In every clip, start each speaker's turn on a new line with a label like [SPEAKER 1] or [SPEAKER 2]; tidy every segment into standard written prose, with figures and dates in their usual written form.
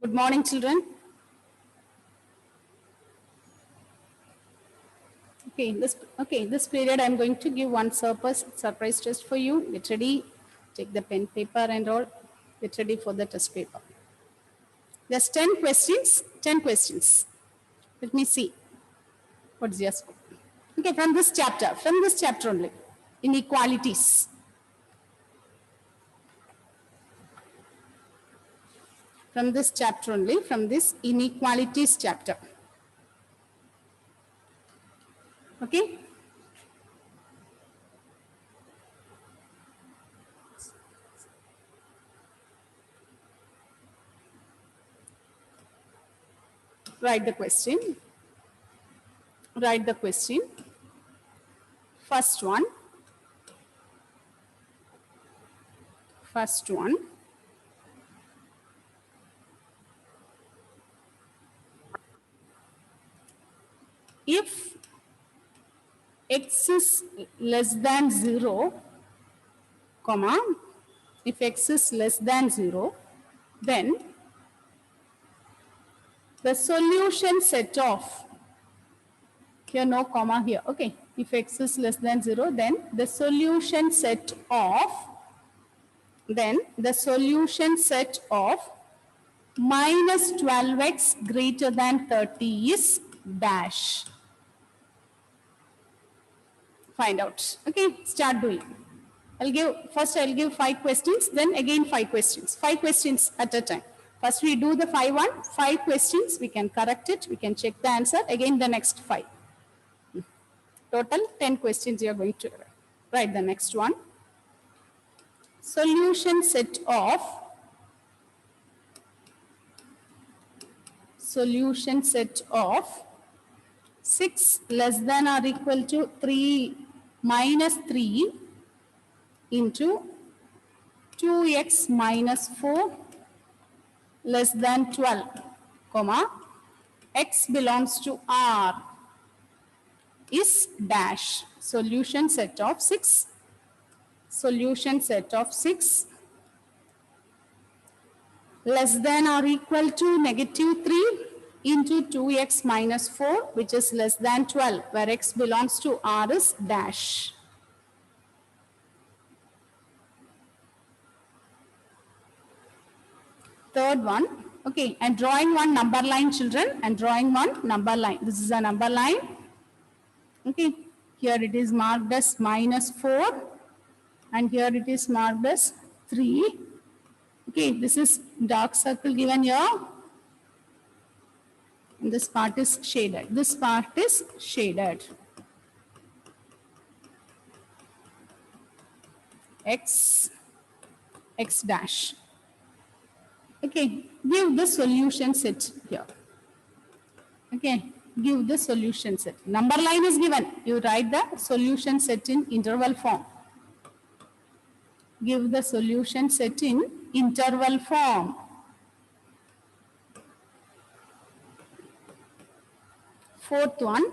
[SPEAKER 1] Good morning, children. This period I'm going to give one surprise test for you. Get ready. Take the pen, paper, and all. Get ready for the test paper. There's 10 questions. 10 questions. Let me see. What's your score? Okay, from this chapter only. Inequalities. From this chapter only, from this inequalities chapter. Okay? Write the question. Write the question. First one. First one. If x is less than 0, comma, if x is less than 0, then the solution set of, here no comma here, okay, if x is less than 0, then the solution set of, minus 12x greater than 30 is dash. Find out. Okay, start doing. I'll give 5 questions, then again 5 questions. 5 questions at a time. First we do the 5 questions, we can correct it, we can check the answer, again the next 5. Total 10 questions you are going to write. The next one. Solution set of 6 less than or equal to 3 minus 3 into 2x minus 4 less than 12, comma, x belongs to R is dash. Solution set of 6. Solution set of 6 less than or equal to negative 3 into 2x minus 4, which is less than 12, where x belongs to R is dash. Third one, okay, and drawing one number line, children, and drawing one number line. This is a number line. Okay, here it is marked as minus 4, and here it is marked as 3. Okay, this is dark circle given here. And this part is shaded. This part is shaded. X dash. Okay, give the solution set here. Okay, give the solution set. Number line is given. You write the solution set in interval form. Give the solution set in interval form. Fourth one.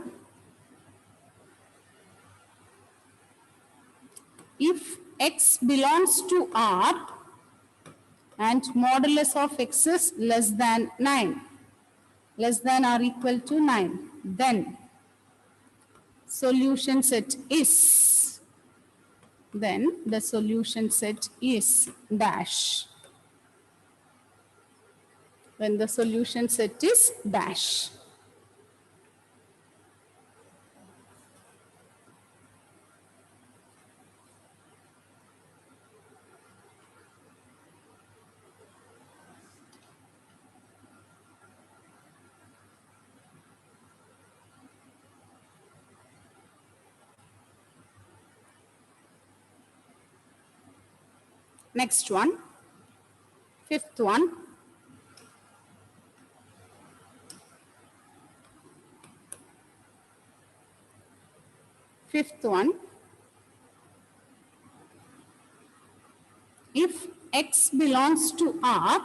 [SPEAKER 1] If x belongs to R and modulus of x is less than 9, less than or equal to 9, then solution set is, then the solution set is dash. When the solution set is dash. Next one, fifth one. Fifth one, if x belongs to R,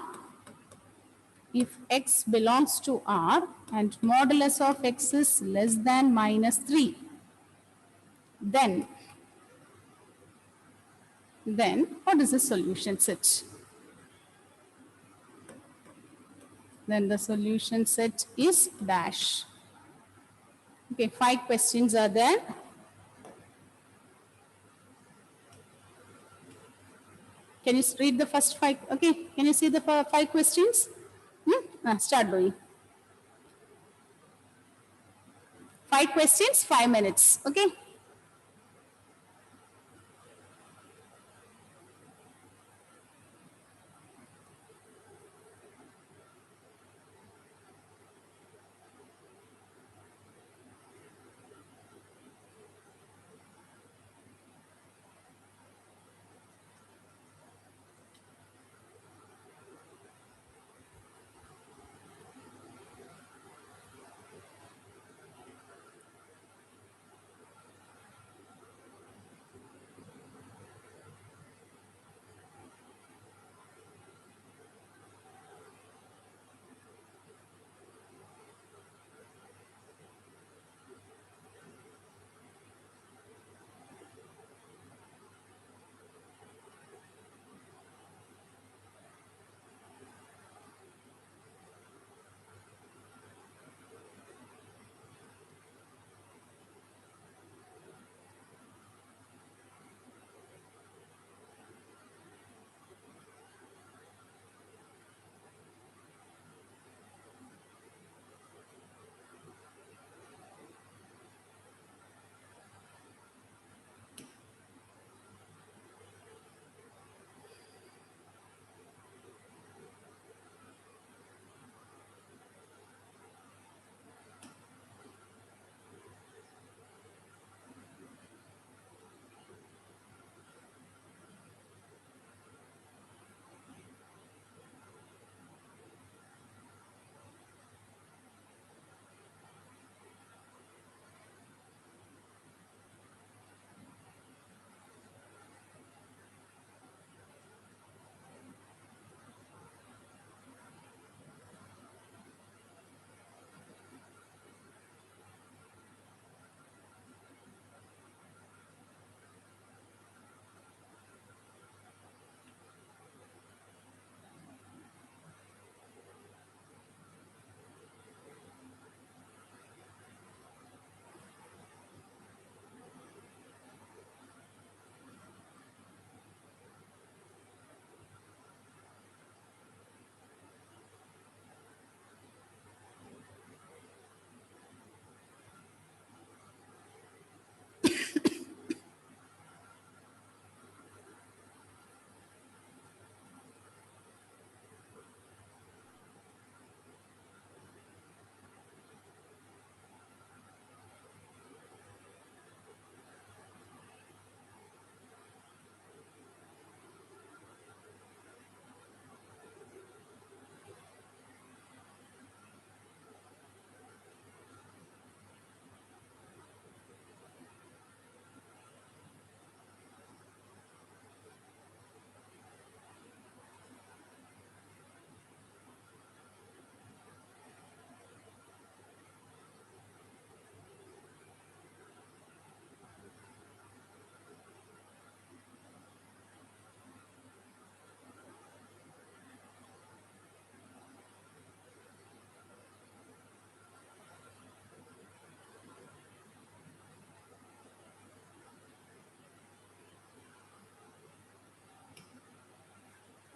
[SPEAKER 1] and modulus of x is less than minus 3, then what is the solution set? then the solution set is dash. Okay, 5 questions are there. Can you read the first 5? Okay, can you see the 5 questions? Start doing. 5 questions, 5 minutes. Okay.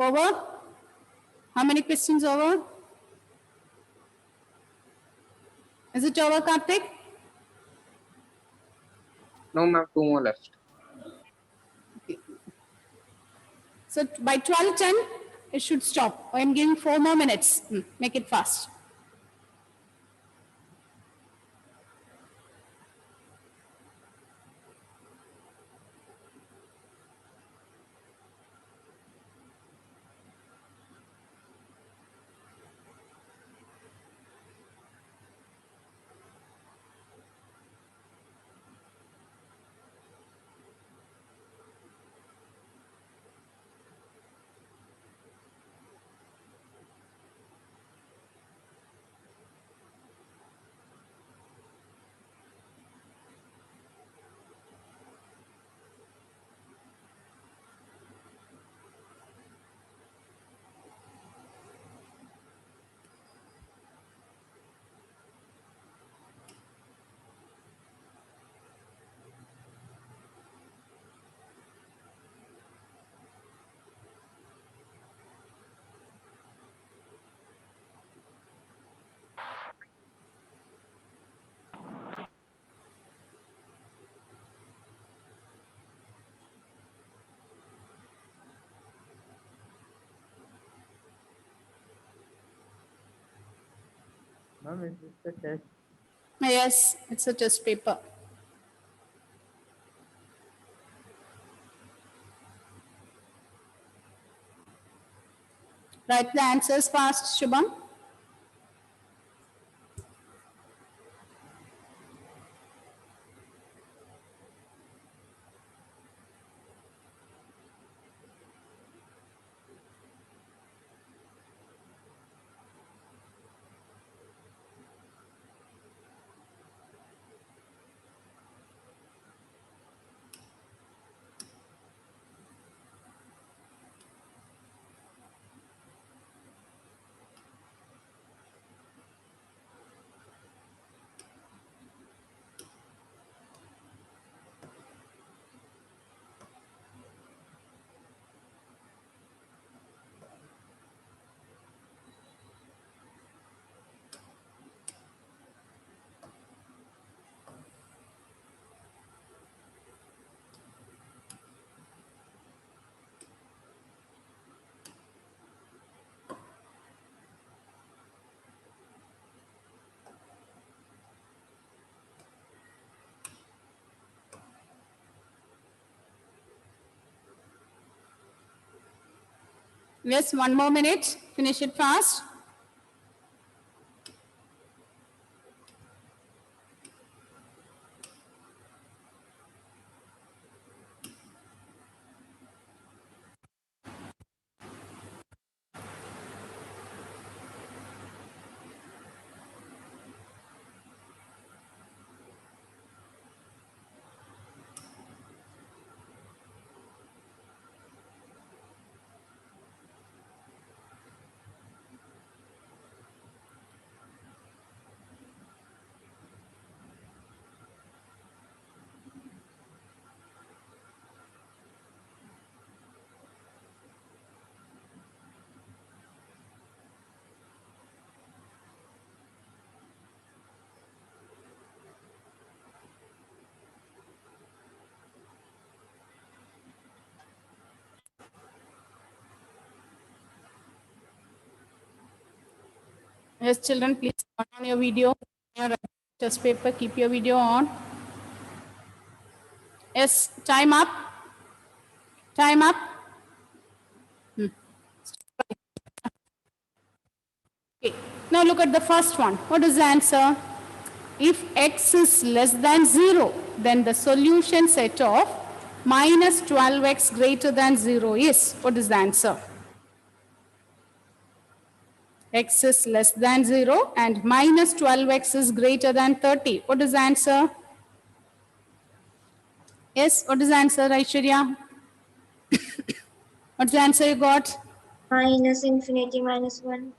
[SPEAKER 1] Over? How many questions over? Is it over, Karthik?
[SPEAKER 2] No, ma'am, 2 more left.
[SPEAKER 1] Okay. So by 12:10, it should stop. I am giving 4 more minutes. Make it fast.
[SPEAKER 3] Ma'am, is this the test?
[SPEAKER 1] Yes, it's a test paper. Write the answers fast, Shubham. Yes, 1 more minute. Finish it fast. Yes, children, please turn on your video. Your test paper, keep your video on. Yes, time up. Time up. Okay. Now look at the first one. What is the answer? If x is less than 0, then the solution set of minus 12x greater than 0 is. What is the answer? X is less than 0 and minus 12x is greater than 30. What is the answer? Yes, what is the answer, Aishwarya? What's the answer you got?
[SPEAKER 4] Minus infinity minus 1.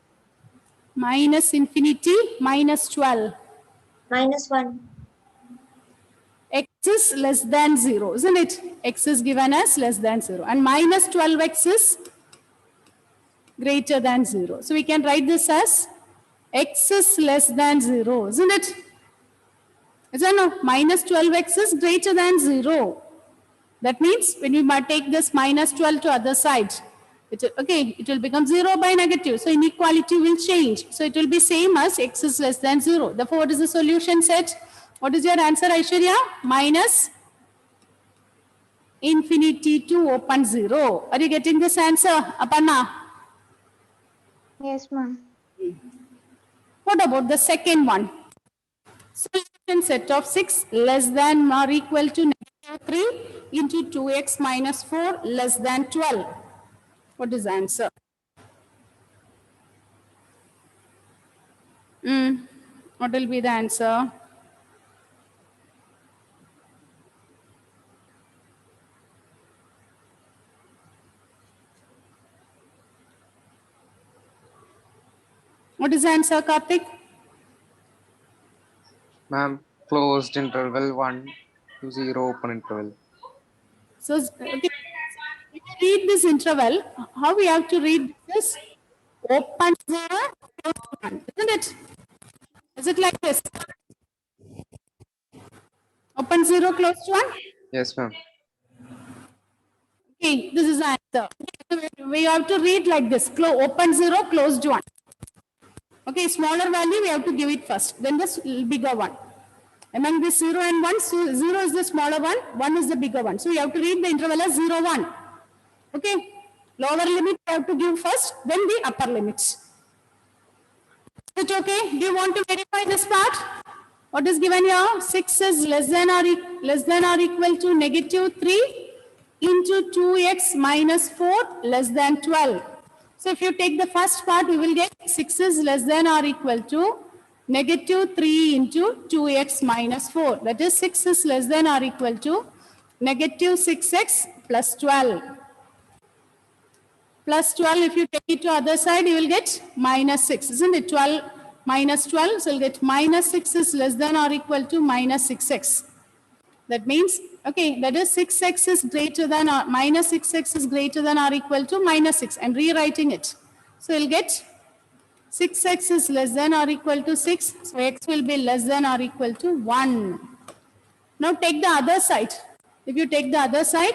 [SPEAKER 1] Minus infinity minus 12.
[SPEAKER 4] Minus 1.
[SPEAKER 1] X is less than 0, isn't it? X is given as less than 0. And minus 12x is greater than 0. So we can write this as x is less than 0, isn't it? Is it no? Minus 12x is greater than 0. That means when we take this minus 12 to other side, it will become 0 by negative. So inequality will change. So it will be same as x is less than 0. Therefore, what is the solution set? What is your answer, Aishwarya? Minus infinity to open 0. Are you getting this answer, Aparna?
[SPEAKER 4] Yes, ma'am.
[SPEAKER 1] What about the second one? Solution set of 6 less than or equal to negative 3 into 2x minus 4 less than 12. What is the answer? What will be the answer? What is the answer, Karthik?
[SPEAKER 2] Ma'am, closed interval 1 to 0 open interval.
[SPEAKER 1] So, okay, if you read this interval, how we have to read this? Open 0, closed 1, isn't it? Is it like this? Open 0, closed 1?
[SPEAKER 2] Yes, ma'am.
[SPEAKER 1] Okay, this is the answer. We have to read like this. Open 0, closed 1. Okay, smaller value we have to give it first, then the bigger one. Among this 0 and 1, so 0 is the smaller one, 1 is the bigger one. So you have to read the interval as 0, 1. Okay, lower limit you have to give first, then the upper limits. Is it okay? Do you want to verify this part? What is given here? 6 is less than or equal to negative 3 into 2x minus 4 less than 12. So if you take the first part, we will get 6 is less than or equal to negative 3 into 2x minus 4. That is 6 is less than or equal to negative 6x plus 12. Plus 12, if you take it to other side, you will get minus 6, isn't it? 12 minus 12, so you'll get minus 6 is less than or equal to minus 6x. That means, okay, that is 6x is greater than or minus 6x is greater than or equal to minus 6. I'm rewriting it. So you'll get 6x is less than or equal to 6, so x will be less than or equal to 1. Now take the other side. If you take the other side,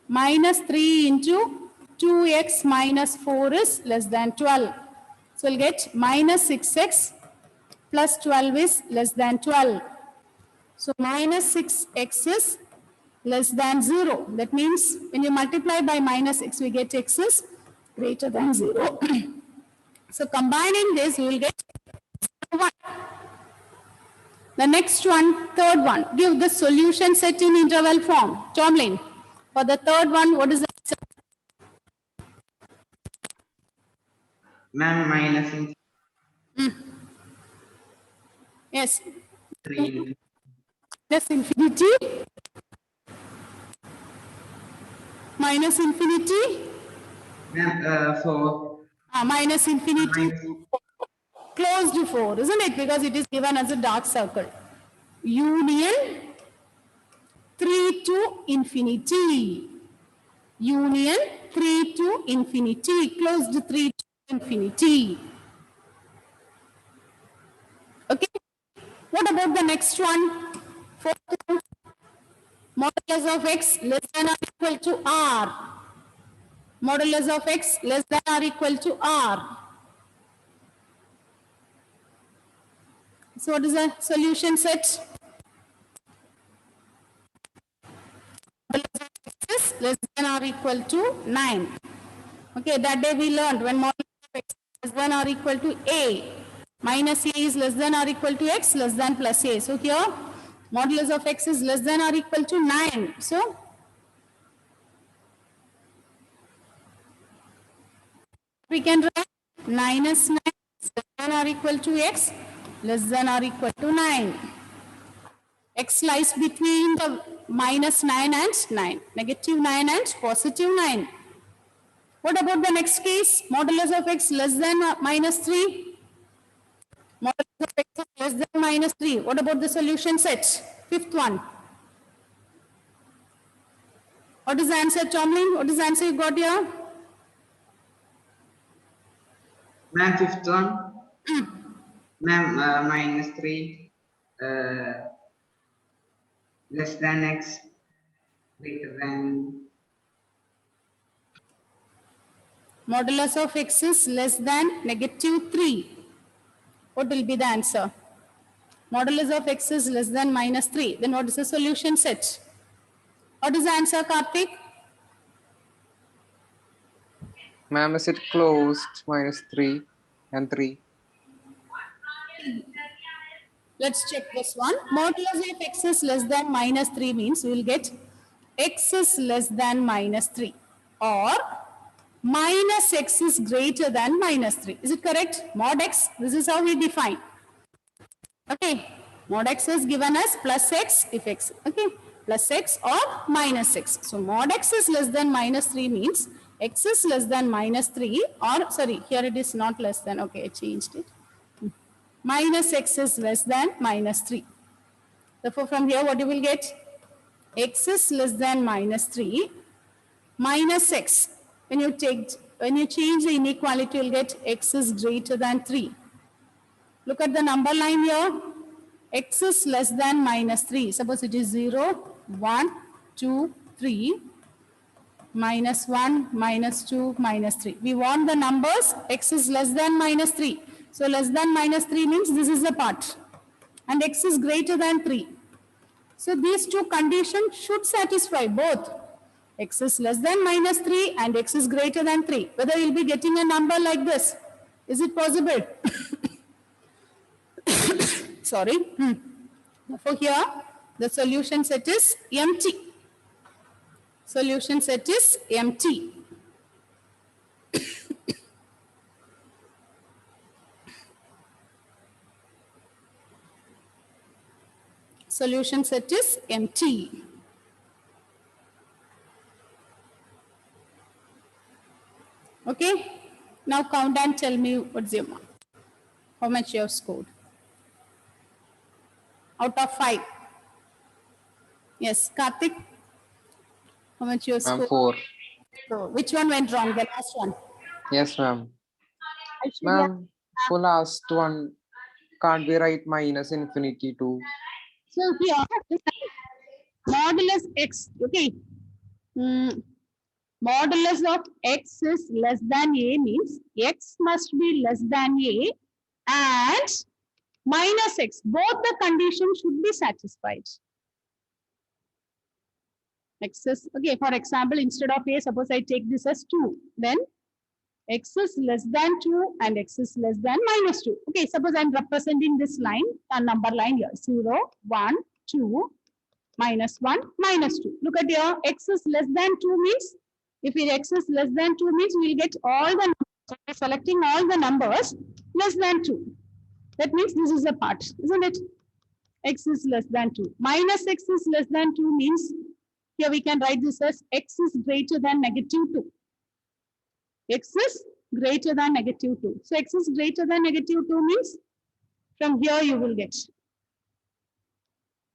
[SPEAKER 1] minus 3 into 2x minus 4 is less than 12. So we'll get minus 6x plus 12 is less than 12. So minus 6x is less than 0. That means when you multiply by minus x, we get x is greater than 0. So combining this, we will get 1. The next one, third one, give the solution set in interval form. Tomlin, for the third one, what is the answer?
[SPEAKER 3] Ma'am, minus in
[SPEAKER 1] Yes,
[SPEAKER 3] 3.
[SPEAKER 1] plus infinity, minus infinity,
[SPEAKER 3] Ma'am, 4.
[SPEAKER 1] minus infinity,
[SPEAKER 3] Minus
[SPEAKER 1] close to 4, isn't it? Because it is given as a dark circle. Union 3 to infinity. Union 3 to infinity. Closed 3 to infinity. Okay. What about the next one? Fourth one. Modulus of x less than or equal to r. Modulus of x less than or equal to r. So what is the solution set? Modulus of x is less than or equal to 9. Okay, that day we learned when modulus of x is less than or equal to a, minus a is less than or equal to x less than plus a. So here modulus of x is less than or equal to 9. So we can write minus 9 is less than or equal to x less than or equal to 9. X lies between the minus 9 and 9, negative 9 and positive 9. What about the next case? Modulus of x less than or minus 3. Modulus of x is less than minus 3. What about the solution set? Fifth one. What is the answer, Tomlin? What is the answer you got here?
[SPEAKER 3] Ma'am, fifth one. Ma'am, minus 3. Less than x. Greater than.
[SPEAKER 1] Modulus of x is less than negative 3. What will be the answer? Modulus of x is less than minus 3. Then what is the solution set? What is the answer, Karthik?
[SPEAKER 2] Ma'am, is it closed? Minus 3 and 3.
[SPEAKER 1] Let's check this one. Modulus of x is less than minus 3 means we will get x is less than minus 3 or minus x is greater than minus 3. Is it correct? Mod x, this is how we define. Okay, mod x is given as plus x if x, okay, plus x or minus x. So mod x is less than minus 3 means x is less than minus 3 or sorry, here it is not less than, okay, I changed it. Minus x is less than minus 3. Therefore, from here what you will get? X is less than minus 3 minus x. When you change the inequality, you will get x is greater than 3. Look at the number line here. X is less than minus 3. Suppose it is 0, 1, 2, 3, minus 1, minus 2, minus 3. We want the numbers x is less than minus 3. So less than minus 3 means this is the part. And x is greater than 3. So these two conditions should satisfy both. X is less than minus 3 and x is greater than 3. Whether you'll be getting a number like this. Is it possible? Sorry. For here, the solution set is empty. Solution set is empty. Solution set is empty. Okay. Now count and tell me what's your mark. How much you have scored? Out of 5. Yes, Karthik. How much you have
[SPEAKER 2] Ma'am,
[SPEAKER 1] scored?
[SPEAKER 2] 4.
[SPEAKER 1] So which one went wrong? The last one.
[SPEAKER 2] Yes, ma'am.
[SPEAKER 1] Aishwarya?
[SPEAKER 2] Ma'am, for last one, can't we write minus infinity to?
[SPEAKER 1] So here, modulus x, okay. Modulus of x is less than a means x must be less than a and minus x. Both the conditions should be satisfied. X is, okay, for example, instead of a, suppose I take this as 2. Then x is less than 2 and x is less than minus 2. Okay, suppose I'm representing this line, a number line here, 0, 1, 2, minus 1, minus 2. Look at here, x is less than 2 means, if x is less than 2 means we'll get all the numbers. So we're selecting all the numbers less than 2. That means this is a part, isn't it? X is less than 2. Minus x is less than 2 means, here we can write this as x is greater than negative 2. X is greater than negative 2. So x is greater than negative 2 means from here you will get.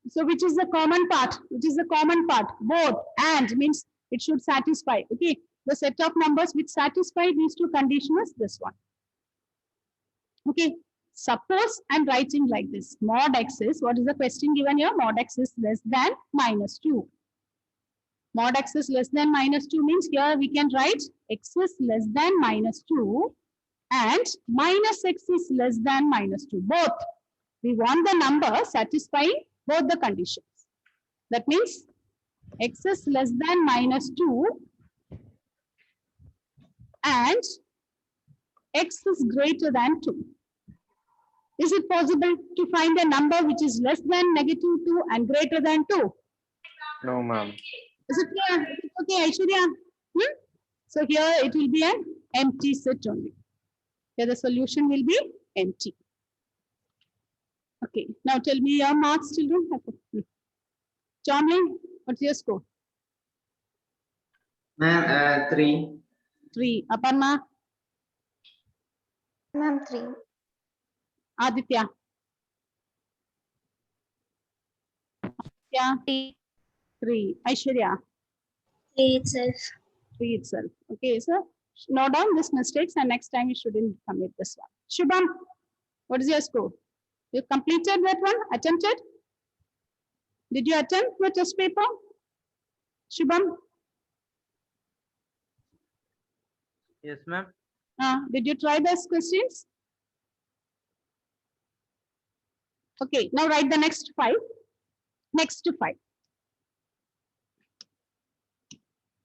[SPEAKER 1] So which is the common part? Which is the common part? Both and means it should satisfy. Okay. The set of numbers which satisfy these two conditions is this one. Okay. Suppose I'm writing like this. Mod x is, what is the question given here? Mod x is less than minus 2. Mod x is less than minus 2 means here we can write x is less than minus 2 and minus x is less than minus 2. Both. We want the number satisfying both the conditions. That means x is less than minus 2 and x is greater than 2. Is it possible to find a number which is less than negative 2 and greater than 2?
[SPEAKER 2] No, ma'am.
[SPEAKER 1] Is it clear? Okay, Aishwarya. So here it will be an empty set only. Here the solution will be empty. Okay, now tell me your marks, children. Charming, what's your score?
[SPEAKER 3] Ma'am, 3.
[SPEAKER 1] 3. Aparna,
[SPEAKER 4] Ma'am, 3.
[SPEAKER 1] Aditya. Yeah, 3. Aishwarya,
[SPEAKER 4] 3 itself.
[SPEAKER 1] 3 itself. Okay, so note down these mistakes and next time you shouldn't commit this one. Shubham, what is your score? You completed that one? Attempted? Did you attempt the test paper? Shubham?
[SPEAKER 5] Yes, ma'am.
[SPEAKER 1] Did you try those questions? Okay, now write the next 5. Next 5.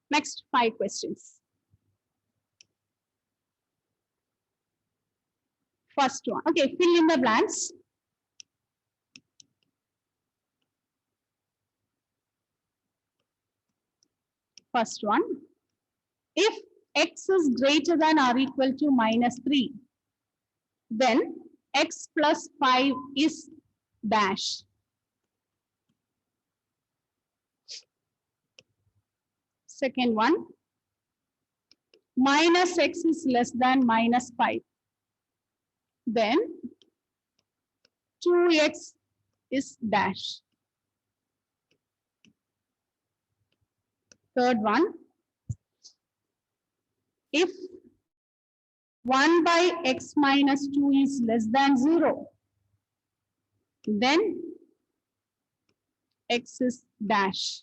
[SPEAKER 1] Next 5 questions. First one. Okay, fill in the blanks. First one. If x is greater than or equal to minus 3, then x plus 5 is dash. Second one. Minus x is less than minus 5. Then 2x is dash. Third one. If 1 by x minus 2 is less than 0, then x is dash.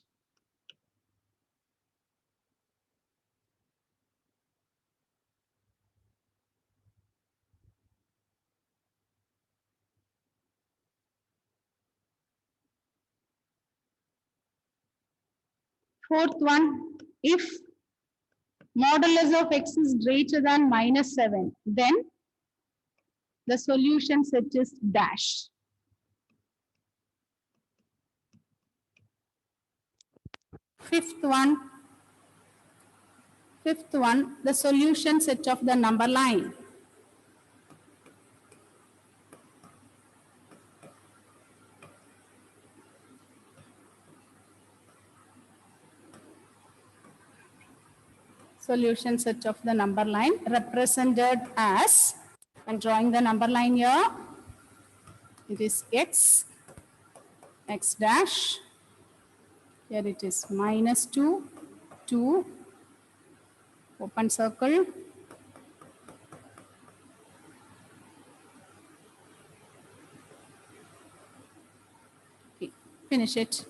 [SPEAKER 1] Fourth one, if modulus of x is greater than -7, then the solution set is dash. Fifth one, the solution set of the number line. Solution set of the number line represented as, and drawing the number line here, it is x, x dash, here it is -2, 2, open circle, okay, finish it.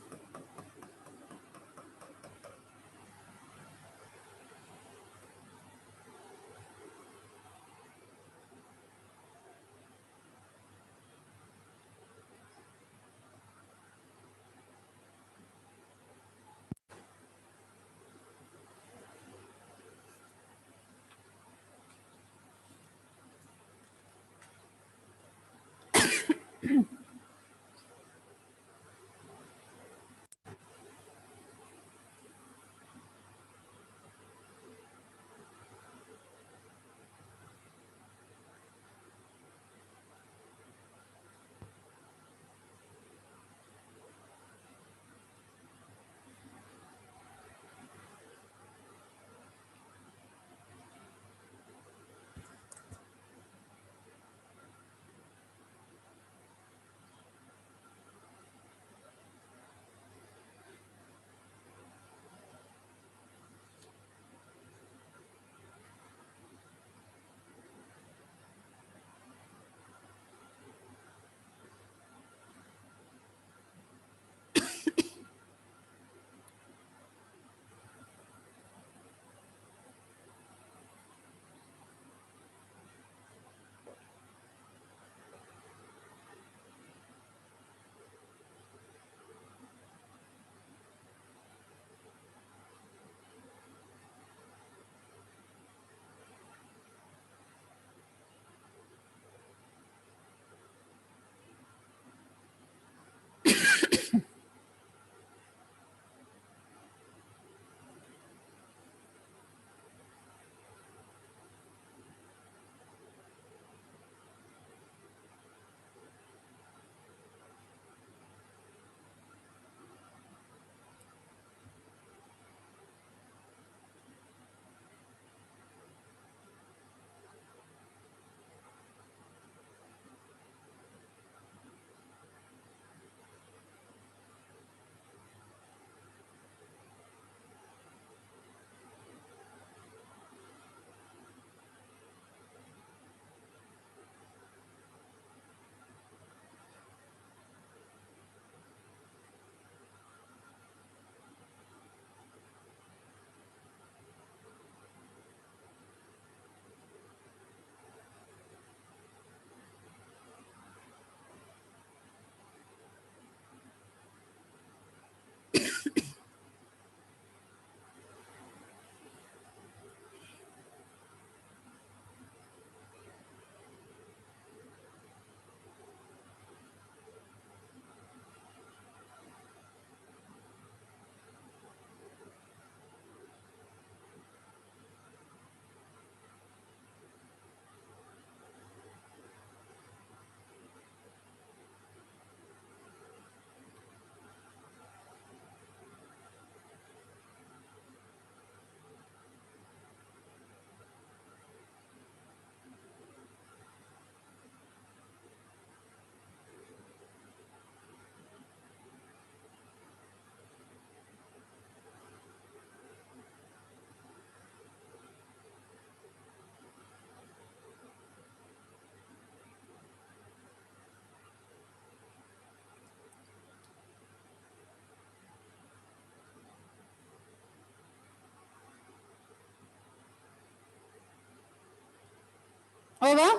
[SPEAKER 1] Over?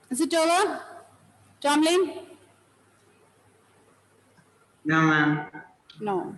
[SPEAKER 1] Is it over? Tomlin?
[SPEAKER 3] No, ma'am.
[SPEAKER 1] No.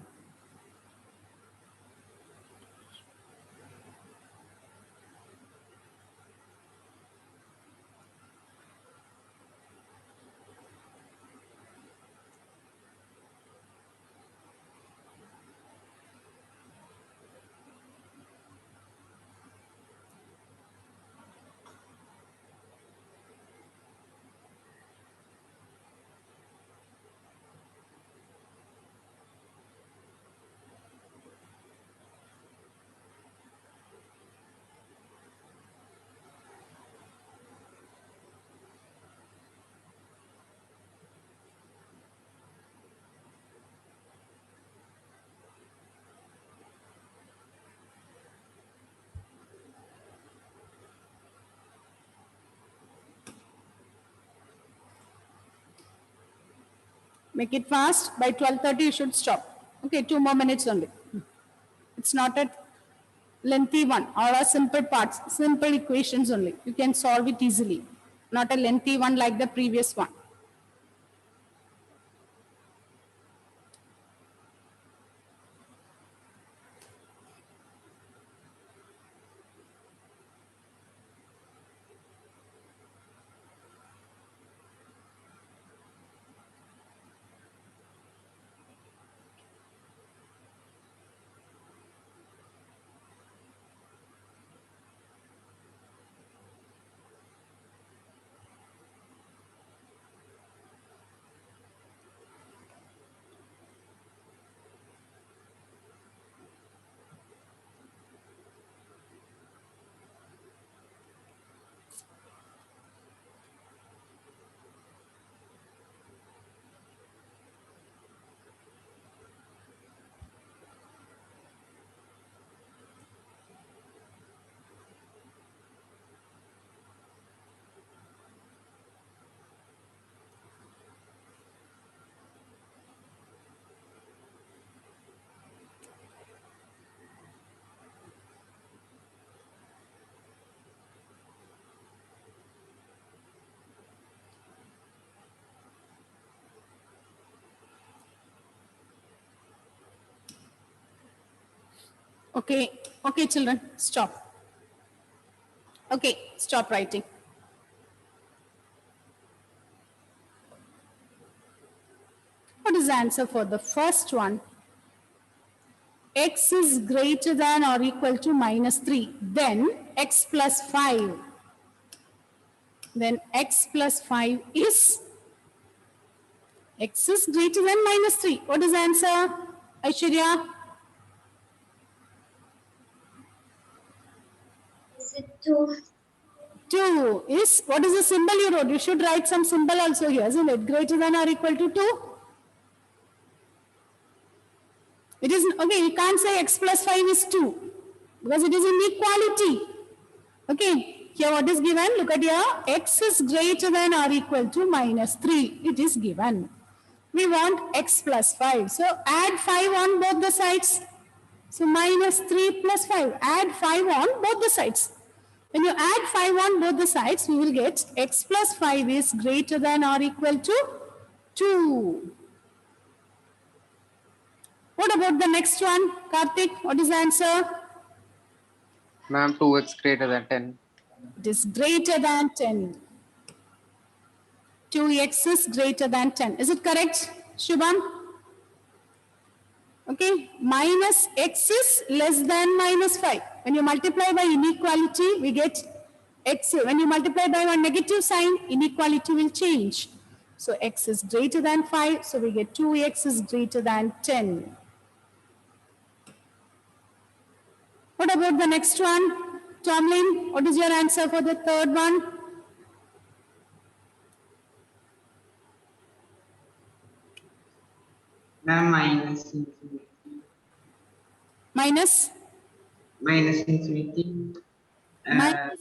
[SPEAKER 1] Make it fast. By 12:30 you should stop. Okay, 2 more minutes only. It's not a lengthy one. All are simple parts, simple equations only. You can solve it easily. Not a lengthy one like the previous one. Okay, okay, children, stop. Okay, stop writing. What is the answer for the first one? X is greater than or equal to -3. Then x plus 5. Then x plus 5 is x is greater than -3. What is the answer, Aishwarya?
[SPEAKER 4] Is it 2?
[SPEAKER 1] 2 is, what is the symbol you wrote? You should write some symbol also here, isn't it? Greater than or equal to 2? It is, okay, you can't say x plus 5 is 2 because it is inequality. Okay, here what is given? Look at here, x is greater than or equal to -3. It is given. We want x plus 5. So add 5 on both the sides. So -3 plus 5. Add 5 on both the sides. When you add 5 on both the sides, we will get x plus 5 is greater than or equal to 2. What about the next one? Karthik, what is the answer?
[SPEAKER 2] Ma'am, 2x greater than 10.
[SPEAKER 1] It is greater than 10. 2x is greater than 10. Is it correct, Shubham? Okay, minus x is less than -5. When you multiply by inequality, we get x. When you multiply by one negative sign, inequality will change. So x is greater than 5, so we get 2x is greater than 10. What about the next one? Tomlin, what is your answer for the third one?
[SPEAKER 3] Ma'am, minus infinity.
[SPEAKER 1] Minus?
[SPEAKER 3] Minus infinity.
[SPEAKER 1] Minus?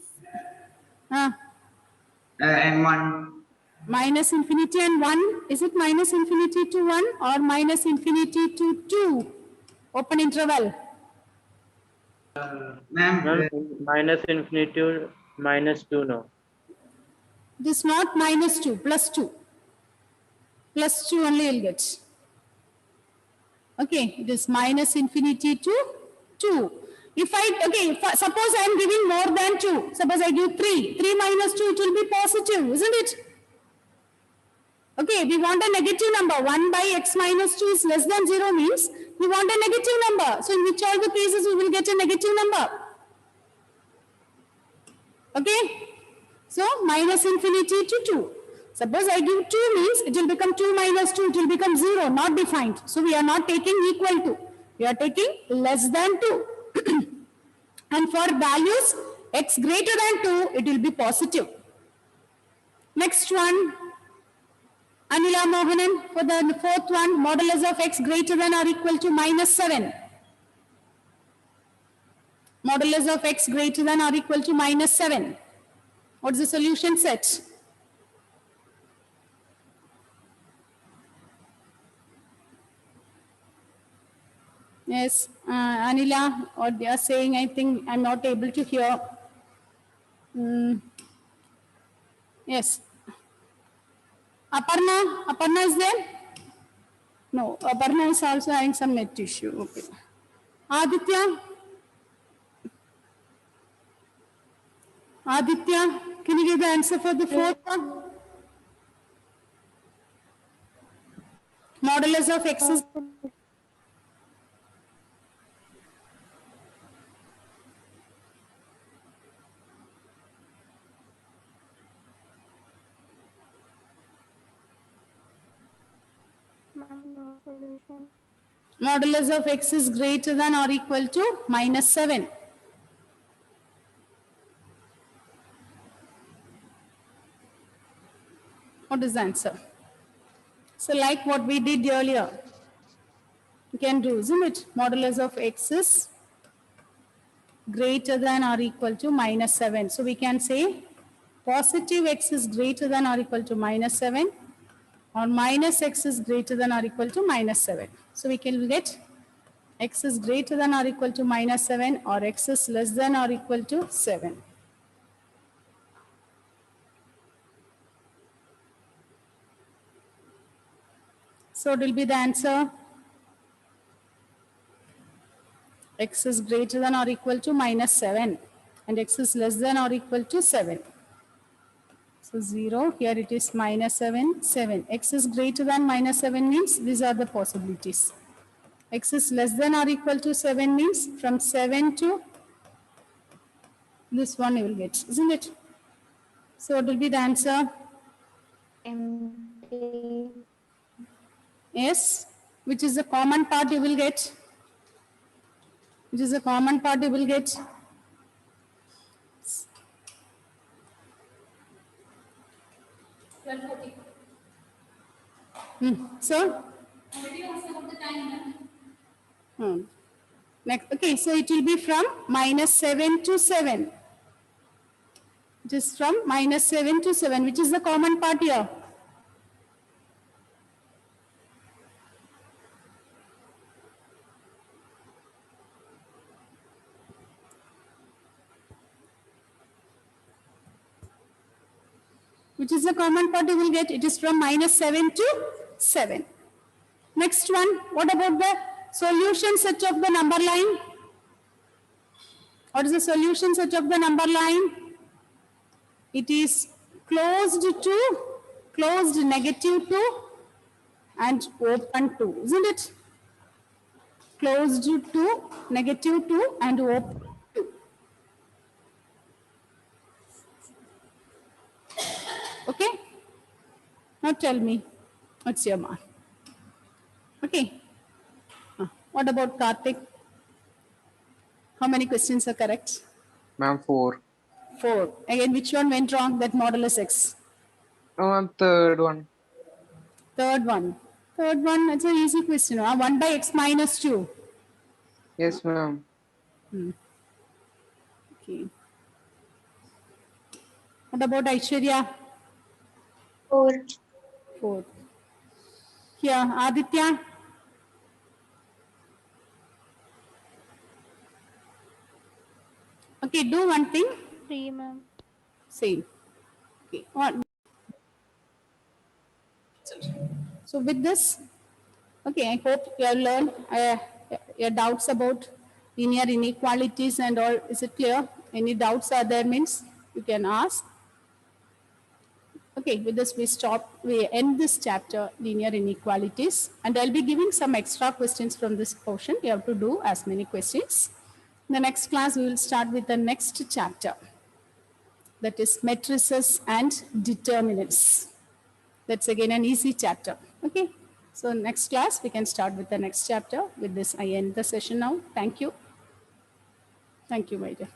[SPEAKER 3] And 1.
[SPEAKER 1] Minus infinity and 1. Is it minus infinity to 1 or minus infinity to 2? Open interval.
[SPEAKER 3] Ma'am,
[SPEAKER 5] Ma'am, minus infinity to -2, no.
[SPEAKER 1] It is not -2, +2. +2 only you'll get. Okay, it is minus infinity to 2. If suppose I am giving more than 2. Suppose I give 3. 3 minus 2, it will be positive, isn't it? Okay, we want a negative number. 1 by x minus 2 is less than 0 means we want a negative number. So in which all the cases we will get a negative number? Okay, so minus infinity to 2. Suppose I give 2 means it will become 2 minus 2, it will become 0, not defined. So we are not taking equal to, we are taking less than 2. And for values x greater than 2, it will be positive. Next one, Anila Mohanan, for the fourth one, modulus of x greater than or equal to minus 7. Modulus of x greater than or equal to minus 7. What is the solution set? Yes, Anila, what they are saying, I think I'm not able to hear. Yes. Aparna is there? No, Aparna is also having some net issue. Okay. Aditya, can you give the answer for the fourth one? Modulus of x is modulus of x is greater than or equal to minus 7. What is the answer? So like what we did earlier, you can do, isn't it? Modulus of x is greater than or equal to minus 7. So we can say positive x is greater than or equal to minus 7 or minus x is greater than or equal to minus 7. So we can get x is greater than or equal to minus 7 or x is less than or equal to 7. So it will be the answer x is greater than or equal to minus 7 and x is less than or equal to 7. So 0, here it is minus 7, 7. X is greater than minus 7 means these are the possibilities. X is less than or equal to 7 means from 7 to this one you will get, isn't it? So what will be the answer?
[SPEAKER 4] empty,
[SPEAKER 1] Yes. Which is the common part you will get? Which is the common part you will get? So? Next, okay, so it will be from minus 7 to 7. It is from minus 7 to 7, which is the common part here. Which is the common part you will get? It is from minus 7 to 7. Next one, what about the solution set of the number line? What is the solution set of the number line? It is closed to, closed negative to, and open to, isn't it? Closed to, negative to, and open to. Okay? Now tell me, what's your mark? Okay. What about Karthik? How many questions are correct?
[SPEAKER 2] Ma'am, 4.
[SPEAKER 1] 4. Again, which one went wrong? That modulus x.
[SPEAKER 2] No, ma'am, third one.
[SPEAKER 1] Third one. Third one, it's an easy question. 1 by x minus 2.
[SPEAKER 2] Yes, ma'am.
[SPEAKER 1] Okay. What about Aishwarya?
[SPEAKER 4] 4,
[SPEAKER 1] 4. Here, Aditya? Okay, do one thing.
[SPEAKER 4] 3, ma'am.
[SPEAKER 1] Same. Okay. So with this, Okay, I hope you have learned your doubts about linear inequalities and all. Is it clear? Any doubts are there means you can ask. Okay, with this we end this chapter, linear inequalities, and I'll be giving some extra questions from this portion. You have to do as many questions. In the next class, we will start with the next chapter, that is matrices and determinants. That's again an easy chapter. Okay, so next class, we can start with the next chapter. With this, I end the session now. Thank you. Thank you, my dear.